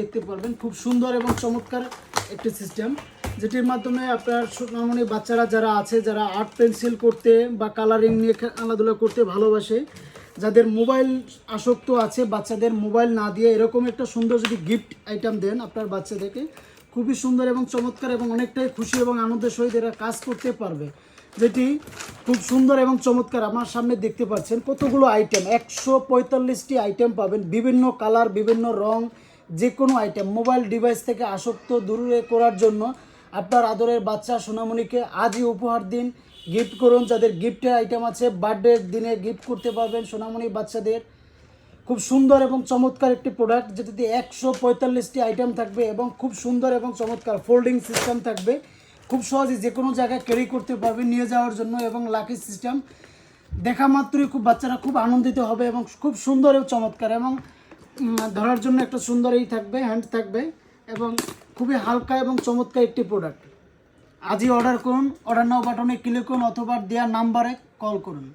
দেখতে পারবেন খুব সুন্দর এবং চমৎকার একটি সিস্টেম, যেটির মাধ্যমে আপনার সোনামণি বাচ্চারা যারা আছে, যারা আর্ট পেন্সিল করতে বা কালারিং নিয়ে খেলাধুলা করতে ভালোবাসে, যাদের মোবাইল আসক্ত আছে, বাচ্চাদের মোবাইল না দিয়ে এরকম একটা সুন্দর যদি গিফট আইটেম দেন আপনার বাচ্চাদেরকে, খুবই সুন্দর এবং চমৎকার এবং অনেকটাই খুশি এবং আনন্দের সহিত এরা কাজ করতে পারবে, যেটি খুব সুন্দর এবং চমৎকার। আমার সামনে দেখতে পাচ্ছেন কতগুলো আইটেম, 145টি আইটেম পাবেন, বিভিন্ন কালার, বিভিন্ন রং, যে কোনো আইটেম। মোবাইল ডিভাইস থেকে আসক্ত দূরে করার জন্য আপনার আদরের বাচ্চা সোনামণিকে আজই উপহার দিন, গিফট করুন। যাদের গিফটের আইটেম আছে, বার্থডের দিনে গিফট করতে পারবেন সোনামণি বাচ্চাদের। খুব সুন্দর এবং চমৎকার একটি প্রোডাক্ট, যেটাতে 145টি আইটেম থাকবে এবং খুব সুন্দর এবং চমৎকার ফোল্ডিং সিস্টেম থাকবে। খুব সহজেই যে কোনো জায়গায় ক্যারি করতে পারবে নিয়ে যাওয়ার জন্য, এবং লাকি সিস্টেম দেখা মাত্রই খুব বাচ্চারা খুব আনন্দিত হবে এবং খুব সুন্দর এবং চমৎকার, এবং ধরার জন্য একটা সুন্দর এই থাকবে, হ্যান্ড থাকবে, এবং খুবই হালকা এবং চমৎকার একটি প্রোডাক্ট। আজই অর্ডার করুন, অর্ডার নাও বাটনে ক্লিক করুন অথবা দেওয়া নাম্বারে কল করুন।